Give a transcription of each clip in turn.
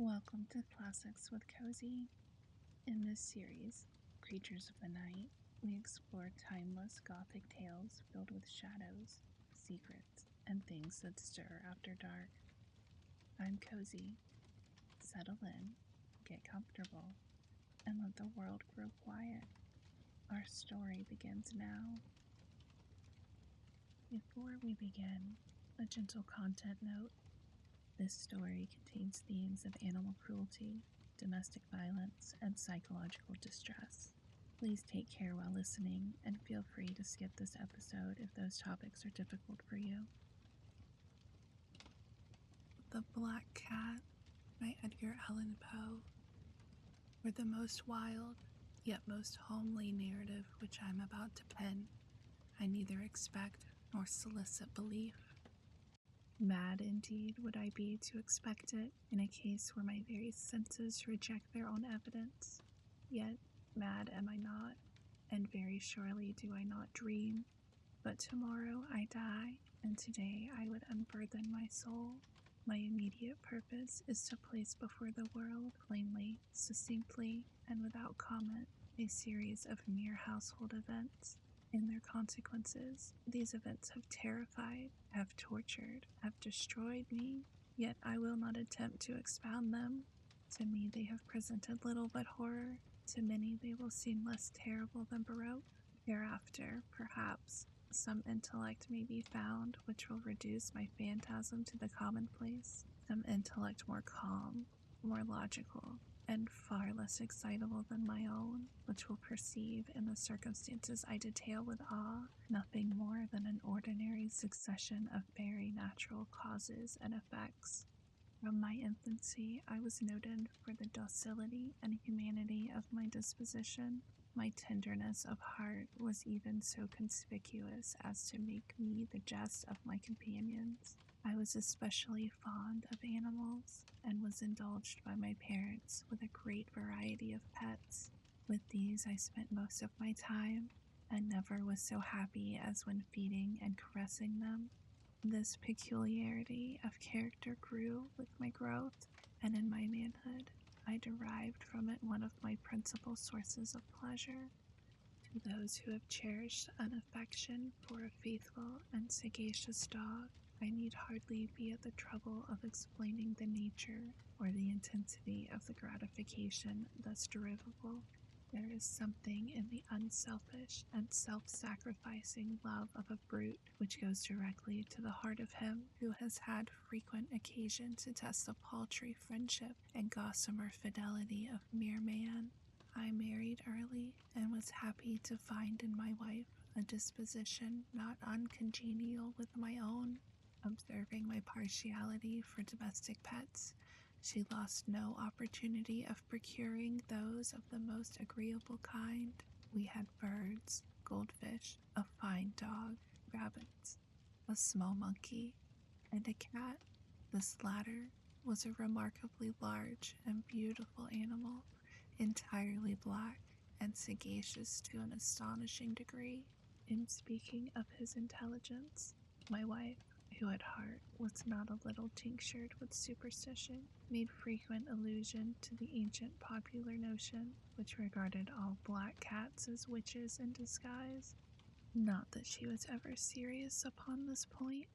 Welcome to Classics with Cozy. In this series, Creatures of the Night, we explore timeless Gothic tales filled with shadows, secrets, and things that stir after dark. I'm Cozy. Settle in, get comfortable, and let the world grow quiet. Our story begins now. Before we begin, a gentle content note. This story contains themes of animal cruelty, domestic violence, and psychological distress. Please take care while listening and feel free to skip this episode if those topics are difficult for you. The Black Cat by Edgar Allan Poe, were the most wild, yet most homely narrative which I am about to pen. I neither expect nor solicit belief. Mad indeed would I be to expect it in a case where my very senses reject their own evidence. Yet mad am I not, and very surely do I not dream. But tomorrow I die, and today I would unburthen my soul. My immediate purpose is to place before the world, plainly, succinctly, and without comment, a series of mere household events. In their consequences, these events have terrified, have tortured, have destroyed me, yet I will not attempt to expound them. To me they have presented little but horror, to many they will seem less terrible than Baroque. Hereafter, perhaps, some intellect may be found which will reduce my phantasm to the commonplace, some intellect more calm, more logical, and far less excitable than my own, which will perceive in the circumstances I detail with awe nothing more than an ordinary succession of very natural causes and effects. From my infancy I was noted for the docility and humanity of my disposition. My tenderness of heart was even so conspicuous as to make me the jest of my companions. I was especially fond of animals, and was indulged by my parents with a great variety of pets. With these I spent most of my time, and never was so happy as when feeding and caressing them. This peculiarity of character grew with my growth, and in my manhood I derived from it one of my principal sources of pleasure. To those who have cherished an affection for a faithful and sagacious dog, I need hardly be at the trouble of explaining the nature or the intensity of the gratification thus derivable. There is something in the unselfish and self-sacrificing love of a brute which goes directly to the heart of him who has had frequent occasion to test the paltry friendship and gossamer fidelity of mere man. I married early, and was happy to find in my wife a disposition not uncongenial with my own. Observing my partiality for domestic pets, she lost no opportunity of procuring those of the most agreeable kind. We had birds, goldfish, a fine dog, rabbits, a small monkey, and a cat. This latter was a remarkably large and beautiful animal, entirely black and sagacious to an astonishing degree. In speaking of his intelligence, my wife, who at heart was not a little tinctured with superstition, made frequent allusion to the ancient popular notion which regarded all black cats as witches in disguise. Not that she was ever serious upon this point,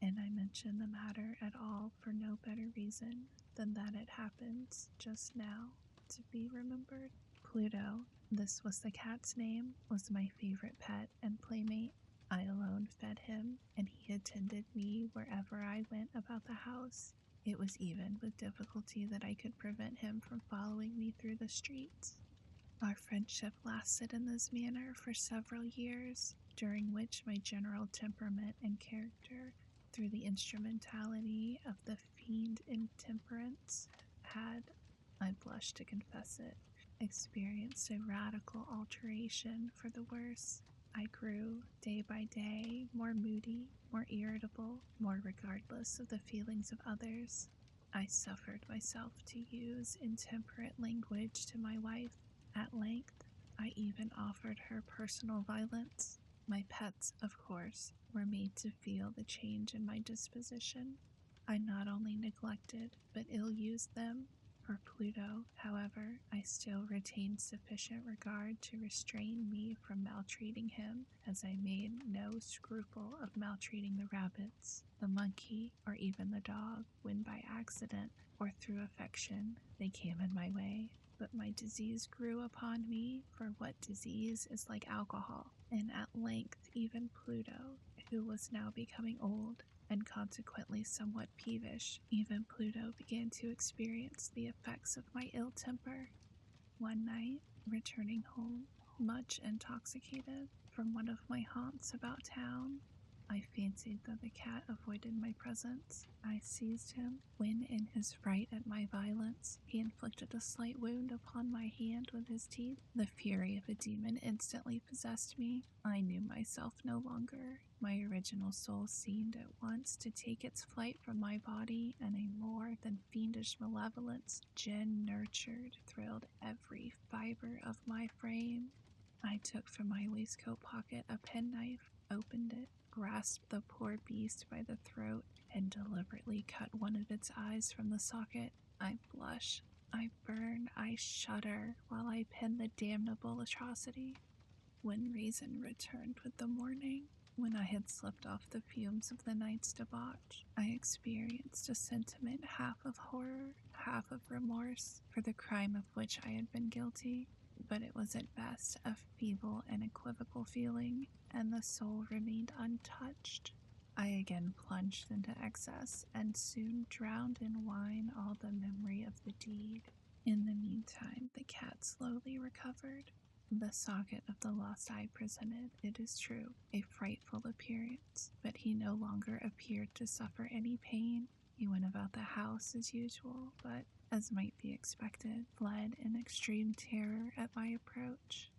and I mention the matter at all for no better reason than that it happens just now to be remembered. Pluto, this was the cat's name, was my favorite pet and playmate. I alone fed him, and he attended me wherever I went about the house. It was even with difficulty that I could prevent him from following me through the streets. Our friendship lasted in this manner for several years, during which my general temperament and character, through the instrumentality of the fiend intemperance, had, I blush to confess it, experienced a radical alteration for the worse. I grew, day by day, more moody, more irritable, more regardless of the feelings of others. I suffered myself to use intemperate language to my wife. At length, I even offered her personal violence. My pets, of course, were made to feel the change in my disposition. I not only neglected, but ill-used them. For Pluto, however, I still retained sufficient regard to restrain me from maltreating him, as I made no scruple of maltreating the rabbits, the monkey, or even the dog, when by accident or through affection they came in my way. But my disease grew upon me, for what disease is like alcohol? And at length even Pluto, who was now becoming old, and consequently somewhat peevish, even Pluto began to experience the effects of my ill temper. One night, returning home, much intoxicated, from one of my haunts about town, I fancied that the cat avoided my presence. I seized him, when in his fright at my violence, he inflicted a slight wound upon my hand with his teeth. The fury of a demon instantly possessed me. I knew myself no longer. My original soul seemed at once to take its flight from my body, and a more than fiendish malevolence, gin-nurtured, thrilled every fiber of my frame. I took from my waistcoat pocket a penknife, opened it, grasped the poor beast by the throat, and deliberately cut one of its eyes from the socket. I blush, I burn, I shudder, while I pen the damnable atrocity. When reason returned with the morning, when I had slept off the fumes of the night's debauch, I experienced a sentiment half of horror, half of remorse, for the crime of which I had been guilty. But it was at best a feeble and equivocal feeling, and the soul remained untouched. I again plunged into excess, and soon drowned in wine all the memory of the deed. In the meantime, the cat slowly recovered. The socket of the lost eye presented, it is true, a frightful appearance, but he no longer appeared to suffer any pain. He went about the house as usual, but, as might be expected, fled in extreme terror at my approach.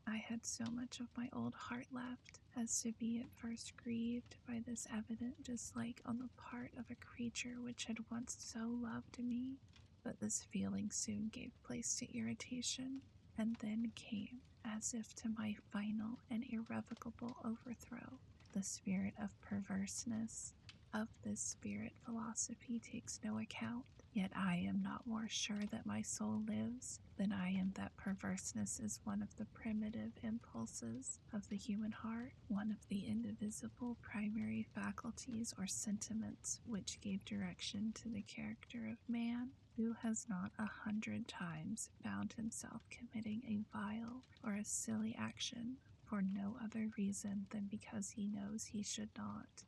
I had so much of my old heart left as to be at first grieved by this evident dislike on the part of a creature which had once so loved me, but this feeling soon gave place to irritation, and then came, as if to my final and irrevocable overthrow, the spirit of perverseness. Of this spirit philosophy takes no account, yet I am not more sure that my soul lives than I am that perverseness is one of the primitive impulses of the human heart, one of the indivisible primary faculties or sentiments which gave direction to the character of man. Who has not 100 times found himself committing a vile or a silly action for no other reason than because he knows he should not?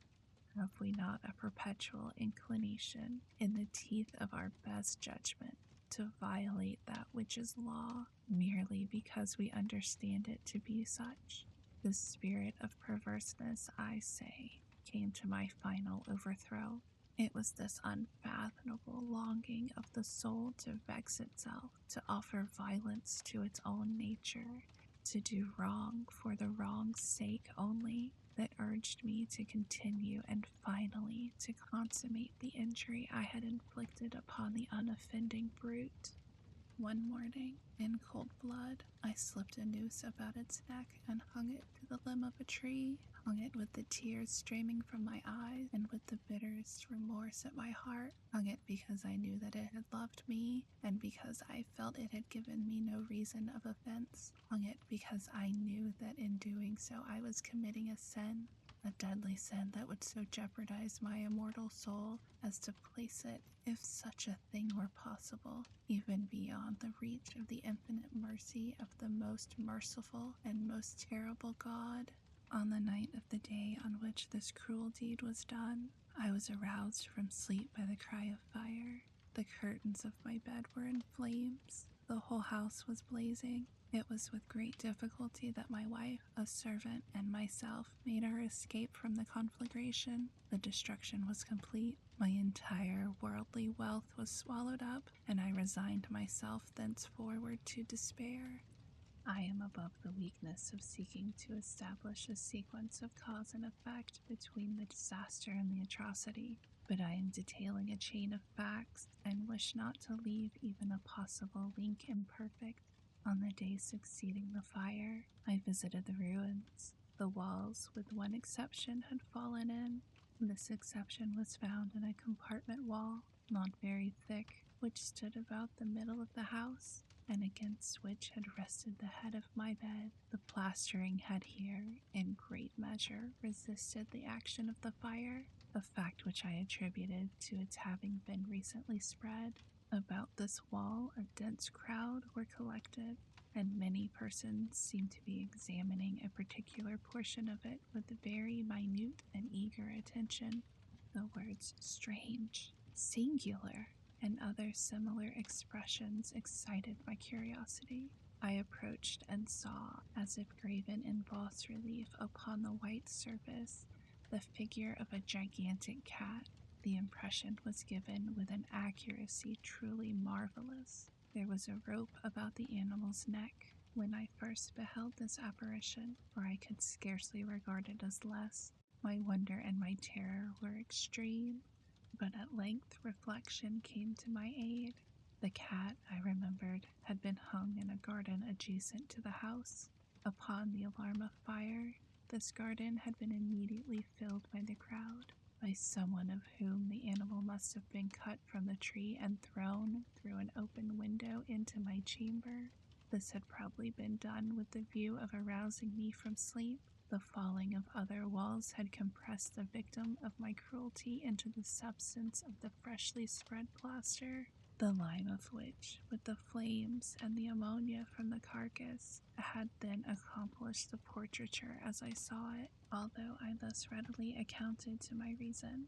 Have we not a perpetual inclination, in the teeth of our best judgment, to violate that which is law, merely because we understand it to be such? The spirit of perverseness, I say, came to my final overthrow. It was this unfathomable longing of the soul to vex itself, to offer violence to its own nature, to do wrong for the wrong's sake only, that urged me to continue and finally to consummate the injury I had inflicted upon the unoffending brute. One morning, in cold blood, I slipped a noose about its neck and hung it to the limb of a tree, hung it with the tears streaming from my eyes and with the bitterest remorse at my heart, hung it because I knew that it had loved me and because I felt it had given me no reason of offense, hung it because I knew that in doing so I was committing a sin, a deadly sin that would so jeopardize my immortal soul as to place it, if such a thing were possible, even beyond the reach of the infinite mercy of the most merciful and most terrible God. On the night of the day on which this cruel deed was done, I was aroused from sleep by the cry of fire. The curtains of my bed were in flames. The whole house was blazing. It was with great difficulty that my wife, a servant, and myself made our escape from the conflagration. The destruction was complete. My entire worldly wealth was swallowed up, and I resigned myself thenceforward to despair. I am above the weakness of seeking to establish a sequence of cause and effect between the disaster and the atrocity, but I am detailing a chain of facts and wish not to leave even a possible link imperfect. On the day succeeding the fire, I visited the ruins. The walls, with one exception, had fallen in. This exception was found in a compartment wall, not very thick, which which stood about the middle of the house, and against which had rested the head of my bed. The plastering had here, in great measure, resisted the action of the fire, a fact which I attributed to its having been recently spread. About this wall a dense crowd were collected, and many persons seemed to be examining a particular portion of it with very minute and eager attention. The words strange, singular, and other similar expressions excited my curiosity. I approached and saw, as if graven in bas relief upon the white surface, the figure of a gigantic cat. The impression was given with an accuracy truly marvelous. There was a rope about the animal's neck. When I first beheld this apparition, for I could scarcely regard it as less, my wonder and my terror were extreme, but at length reflection came to my aid. The cat, I remembered, had been hung in a garden adjacent to the house. Upon the alarm of fire, this garden had been immediately filled by the crowd, by someone of whom the animal must have been cut from the tree and thrown through an open window into my chamber. This had probably been done with the view of arousing me from sleep. The falling of other walls had compressed the victim of my cruelty into the substance of the freshly spread plaster, the lime of which, with the flames and the ammonia from the carcass, had then accomplished the portraiture as I saw it, although I thus readily accounted to my reason,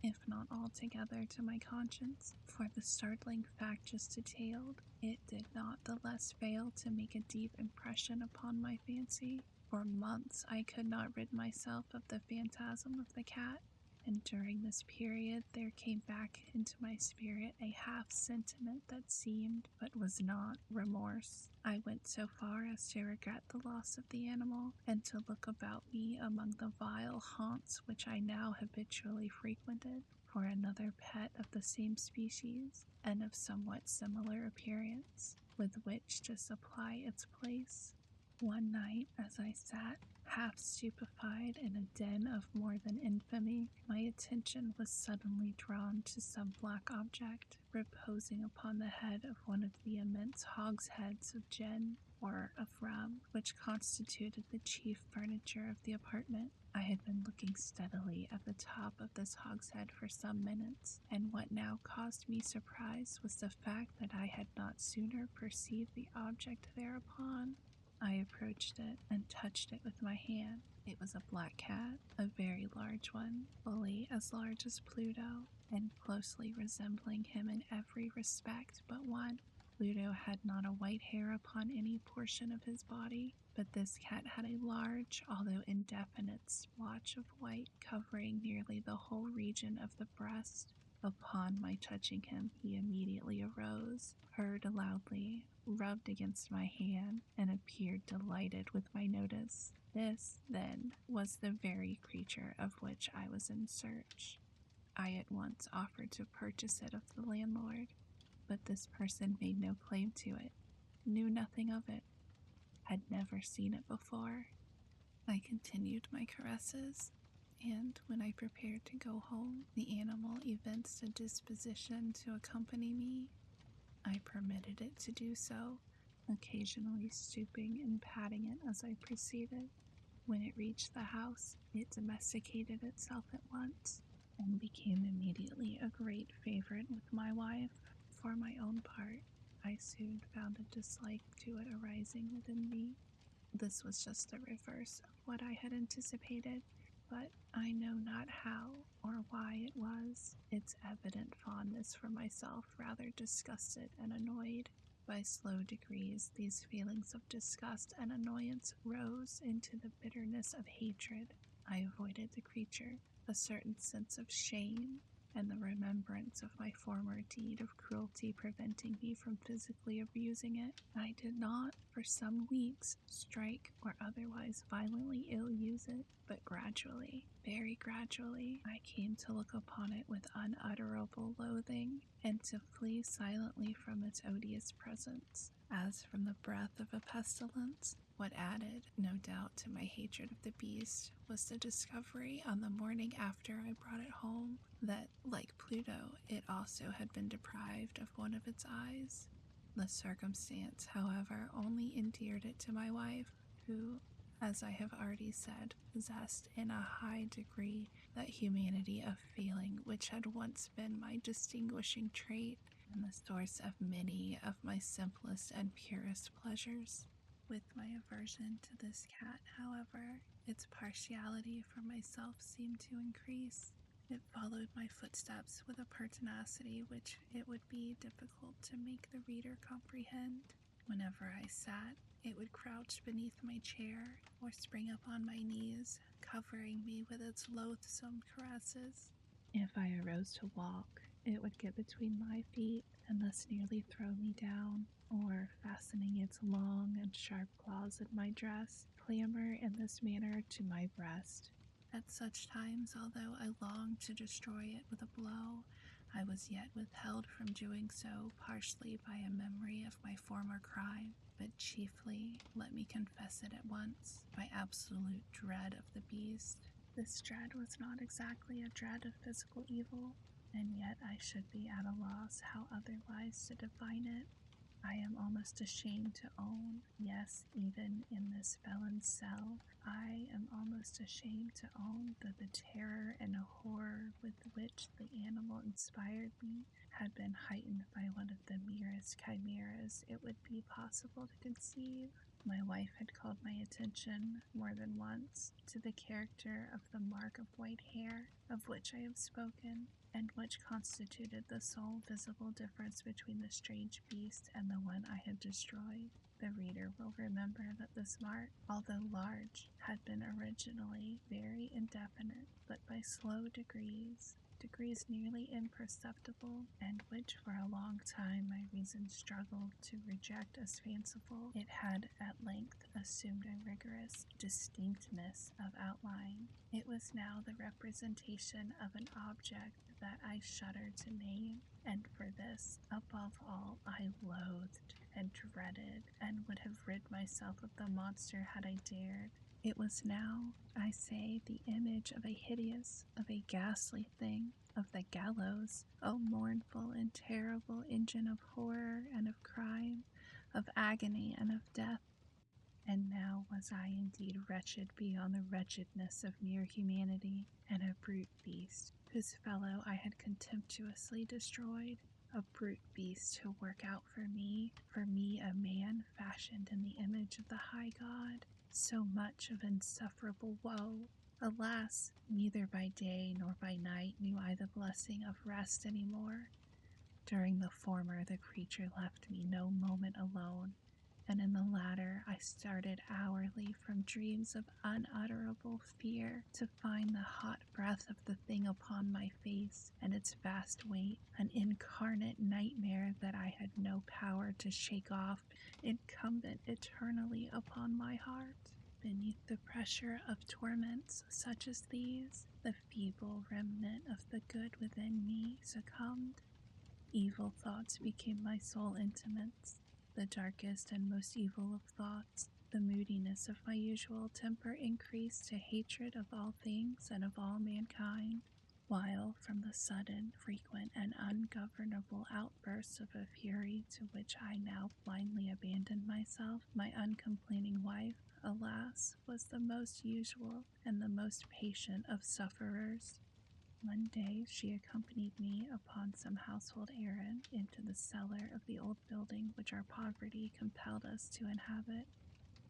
if not altogether to my conscience, for the startling fact just detailed. It did not the less fail to make a deep impression upon my fancy. For months I could not rid myself of the phantasm of the cat, and during this period there came back into my spirit a half sentiment that seemed, but was not, remorse. I went so far as to regret the loss of the animal, and to look about me among the vile haunts which I now habitually frequented, for another pet of the same species, and of somewhat similar appearance, with which to supply its place. One night, as I sat, half stupefied in a den of more than infamy, my attention was suddenly drawn to some black object reposing upon the head of one of the immense hogsheads of gin, or of rum, which constituted the chief furniture of the apartment. I had been looking steadily at the top of this hogshead for some minutes, and what now caused me surprise was the fact that I had not sooner perceived the object thereupon. I approached it and touched it with my hand. It was a black cat, a very large one, fully as large as Pluto, and closely resembling him in every respect but one. Pluto had not a white hair upon any portion of his body, but this cat had a large, although indefinite, splotch of white covering nearly the whole region of the breast. Upon my touching him, he immediately arose, purred loudly, rubbed against my hand, and appeared delighted with my notice. This, then, was the very creature of which I was in search. I at once offered to purchase it of the landlord, but this person made no claim to it, knew nothing of it, had never seen it before. I continued my caresses, and when I prepared to go home, the animal evinced a disposition to accompany me. I permitted it to do so, occasionally stooping and patting it as I proceeded. When it reached the house, it domesticated itself at once, and became immediately a great favorite with my wife. For my own part, I soon found a dislike to it arising within me. This was just the reverse of what I had anticipated, but I know not how or why it was. Its evident fondness for myself rather disgusted and annoyed. By slow degrees, these feelings of disgust and annoyance rose into the bitterness of hatred. I avoided the creature, a certain sense of shame, and the remembrance of my former deed of cruelty preventing me from physically abusing it. I did not, for some weeks, strike or otherwise violently ill-use it, but gradually, very gradually, I came to look upon it with unutterable loathing, and to flee silently from its odious presence, as from the breath of a pestilence. What added, no doubt, to my hatred of the beast was the discovery on the morning after I brought it home that, like Pluto, it also had been deprived of one of its eyes. The circumstance, however, only endeared it to my wife, who, as I have already said, possessed in a high degree that humanity of feeling which had once been my distinguishing trait and the source of many of my simplest and purest pleasures. With my aversion to this cat, however, its partiality for myself seemed to increase. It followed my footsteps with a pertinacity which it would be difficult to make the reader comprehend. Whenever I sat, it would crouch beneath my chair or spring up on my knees, covering me with its loathsome caresses. If I arose to walk, it would get between my feet and thus nearly throw me down, or, fastening its long and sharp claws in my dress, clamber in this manner to my breast. At such times, although I longed to destroy it with a blow, I was yet withheld from doing so, partially by a memory of my former crime, but chiefly, let me confess it at once, by absolute dread of the beast. This dread was not exactly a dread of physical evil, and yet I should be at a loss how otherwise to define it. I am almost ashamed to own, yes, even in this felon's cell, I am almost ashamed to own that the terror and horror with which the animal inspired me had been heightened by one of the merest chimeras it would be possible to conceive. My wife had called my attention more than once to the character of the mark of white hair of which I have spoken, and which constituted the sole visible difference between the strange beast and the one I had destroyed. The reader will remember that this mark, although large, had been originally very indefinite, but by slow degrees nearly imperceptible, and which for a long time my reason struggled to reject as fanciful, it had at length assumed a rigorous distinctness of outline. It was now the representation of an object that I shudder to name, and for this, above all, I loathed and dreaded, and would have rid myself of the monster had I dared. It was now, I say, the image of a hideous, of a ghastly thing, of the gallows, O mournful and terrible engine of horror and of crime, of agony and of death. And now was I indeed wretched beyond the wretchedness of mere humanity, and a brute beast, whose fellow I had contemptuously destroyed, a brute beast to work out for me a man fashioned in the image of the high God, so much of insufferable woe. Alas, neither by day nor by night knew I the blessing of rest any more. During the former, the creature left me no moment alone, and in the latter I started hourly from dreams of unutterable fear to find the hot breath of the thing upon my face and its vast weight, an incarnate nightmare that I had no power to shake off, incumbent eternally upon my heart. Beneath the pressure of torments such as these, the feeble remnant of the good within me succumbed. Evil thoughts became my sole intimates, the darkest and most evil of thoughts. The moodiness of my usual temper increased to hatred of all things and of all mankind, while from the sudden, frequent, and ungovernable outbursts of a fury to which I now blindly abandoned myself, my uncomplaining wife, alas, was the most usual and the most patient of sufferers. One day she accompanied me upon some household errand into the cellar of the old building which our poverty compelled us to inhabit.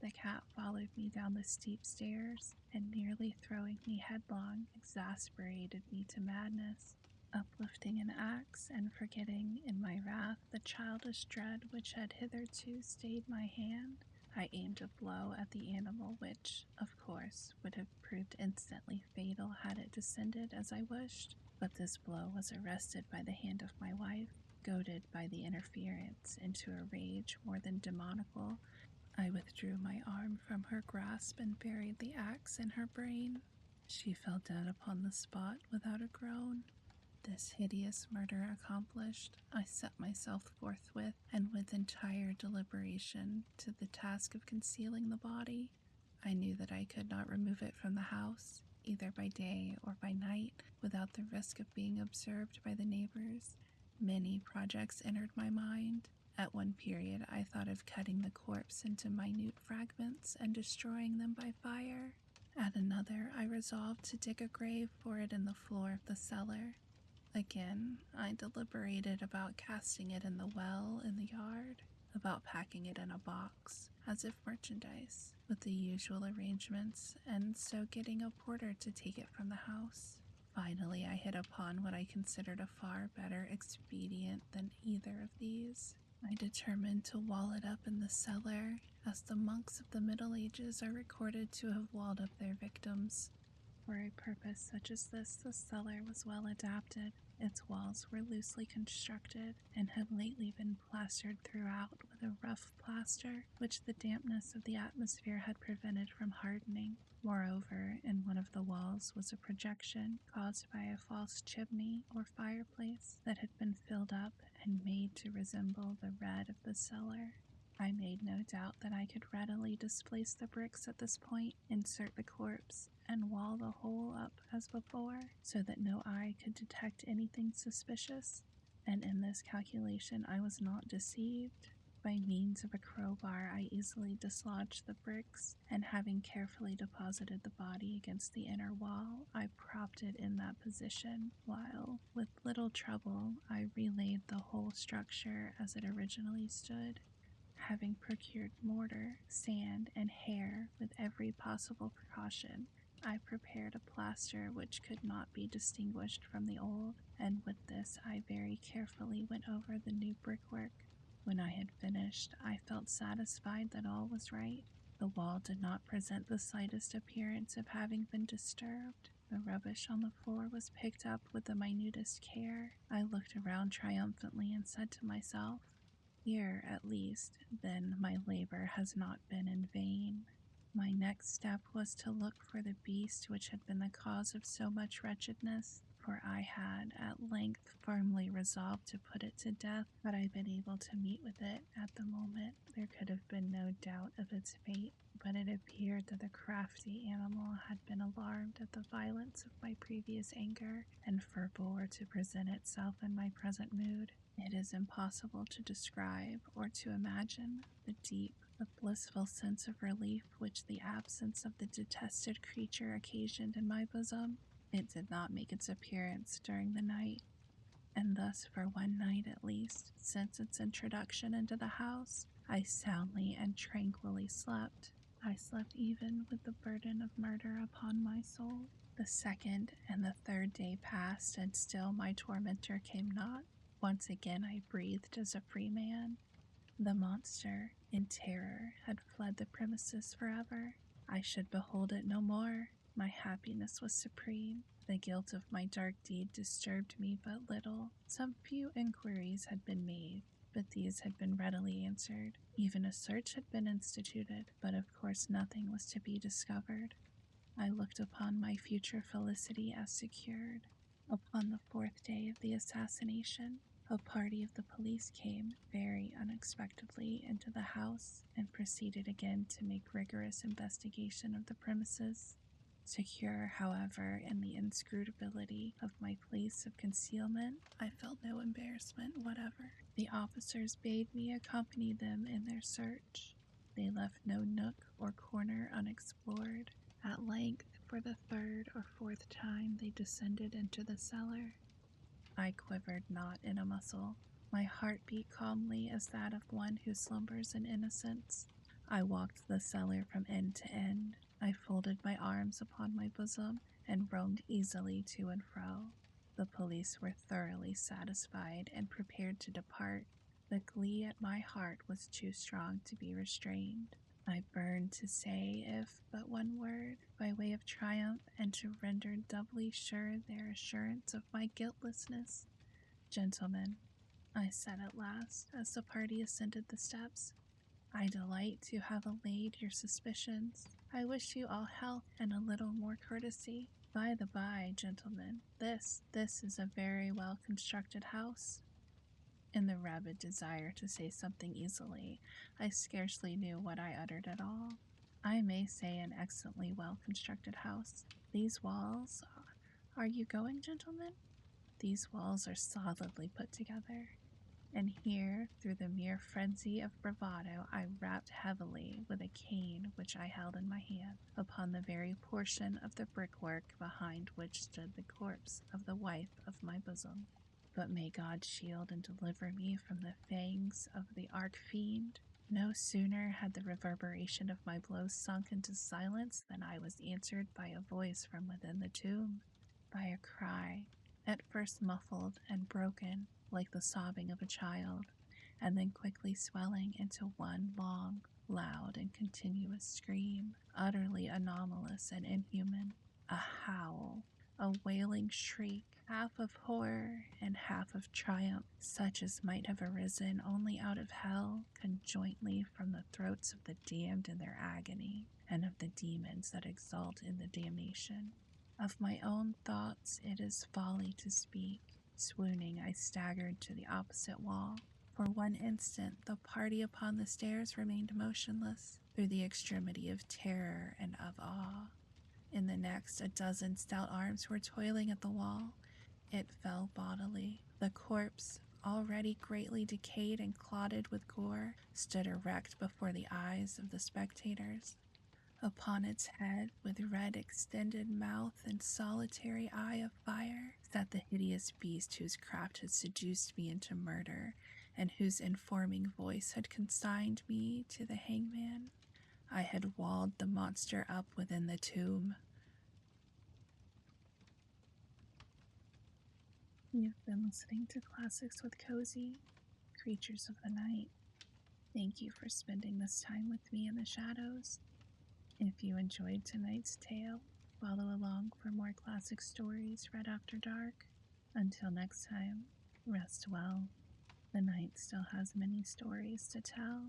The cat followed me down the steep stairs, and nearly throwing me headlong, exasperated me to madness. Uplifting an axe, and forgetting in my wrath the childish dread which had hitherto stayed my hand, I aimed a blow at the animal which, of course, would have proved instantly fatal had it descended as I wished. But this blow was arrested by the hand of my wife. Goaded by the interference into a rage more than demoniacal, I withdrew my arm from her grasp and buried the axe in her brain. She fell dead upon the spot without a groan. this hideous murder accomplished, I set myself forthwith and with entire deliberation to the task of concealing the body. I knew that I could not remove it from the house, either by day or by night, without the risk of being observed by the neighbors. Many projects entered my mind. At one period, I thought of cutting the corpse into minute fragments and destroying them by fire. At another, I resolved to dig a grave for it in the floor of the cellar. Again, I deliberated about casting it in the well in the yard, about packing it in a box, as if merchandise, with the usual arrangements, and so getting a porter to take it from the house. Finally, I hit upon what I considered a far better expedient than either of these. I determined to wall it up in the cellar, as the monks of the Middle Ages are recorded to have walled up their victims. For a purpose such as this, the cellar was well adapted. Its walls were loosely constructed and had lately been plastered throughout with a rough plaster, which the dampness of the atmosphere had prevented from hardening. Moreover, in one of the walls was a projection caused by a false chimney or fireplace that had been filled up and made to resemble the red of the cellar. I made no doubt that I could readily displace the bricks at this point, insert the corpse, and wall the whole up as before, so that no eye could detect anything suspicious, and in this calculation I was not deceived. By means of a crowbar I easily dislodged the bricks, and having carefully deposited the body against the inner wall, I propped it in that position, while, with little trouble, I relaid the whole structure as it originally stood. Having procured mortar, sand, and hair with every possible precaution, I prepared a plaster which could not be distinguished from the old, and with this I very carefully went over the new brickwork. When I had finished, I felt satisfied that all was right. The wall did not present the slightest appearance of having been disturbed. The rubbish on the floor was picked up with the minutest care. I looked around triumphantly and said to myself, "Here, at least, then, my labor has not been in vain." My next step was to look for the beast which had been the cause of so much wretchedness, for I had at length firmly resolved to put it to death. Had I been able to meet with it at the moment, there could have been no doubt of its fate, but it appeared that the crafty animal had been alarmed at the violence of my previous anger, and forbore to present itself in my present mood. It is impossible to describe or to imagine the deep, the blissful sense of relief which the absence of the detested creature occasioned in my bosom. It did not make its appearance during the night, and thus for one night at least, since its introduction into the house, I soundly and tranquilly slept. I slept even with the burden of murder upon my soul. The second and the third day passed, and still my tormentor came not. Once again I breathed as a free man. The monster, in terror, had fled the premises forever. I should behold it no more. My happiness was supreme. The guilt of my dark deed disturbed me but little. Some few inquiries had been made, but these had been readily answered. Even a search had been instituted, but of course nothing was to be discovered. I looked upon my future felicity as secured. Upon the fourth day of the assassination, a party of the police came very unexpectedly into the house and proceeded again to make rigorous investigation of the premises. Secure, however, in the inscrutability of my place of concealment, I felt no embarrassment whatever. The officers bade me accompany them in their search. They left no nook or corner unexplored. At length, for the third or fourth time, they descended into the cellar. I quivered not in a muscle. My heart beat calmly as that of one who slumbers in innocence. I walked the cellar from end to end. I folded my arms upon my bosom and roamed easily to and fro. The police were thoroughly satisfied and prepared to depart. The glee at my heart was too strong to be restrained. I burned to say, if but one word, by way of triumph, and to render doubly sure their assurance of my guiltlessness. "Gentlemen," I said at last, as the party ascended the steps, "I delight to have allayed your suspicions. I wish you all health and a little more courtesy. By the by, gentlemen, this is a very well-constructed house. In the rabid desire to say something easily, I scarcely knew what I uttered at all. I may say an excellently well-constructed house. These walls... Are you going, gentlemen? These walls are solidly put together. And here, through the mere frenzy of bravado, I rapped heavily with a cane which I held in my hand upon the very portion of the brickwork behind which stood the corpse of the wife of my bosom. But may God shield and deliver me from the fangs of the arch-fiend. No sooner had the reverberation of my blows sunk into silence than I was answered by a voice from within the tomb, by a cry, at first muffled and broken, like the sobbing of a child, and then quickly swelling into one long, loud, and continuous scream, utterly anomalous and inhuman, a howl, a wailing shriek, half of horror and half of triumph, such as might have arisen only out of hell, conjointly from the throats of the damned in their agony, and of the demons that exult in the damnation. Of my own thoughts it is folly to speak. Swooning, I staggered to the opposite wall. For one instant, the party upon the stairs remained motionless, through the extremity of terror and of awe. In the next, a dozen stout arms were toiling at the wall. It fell bodily. The corpse, already greatly decayed and clotted with gore, stood erect before the eyes of the spectators. Upon its head, with red extended mouth and solitary eye of fire, sat the hideous beast whose craft had seduced me into murder, and whose informing voice had consigned me to the hangman. I had walled the monster up within the tomb. You've been listening to Classics with Cozy, Creatures of the Night. Thank you for spending this time with me in the shadows. If you enjoyed tonight's tale, follow along for more classic stories read after dark. Until next time, rest well. The night still has many stories to tell.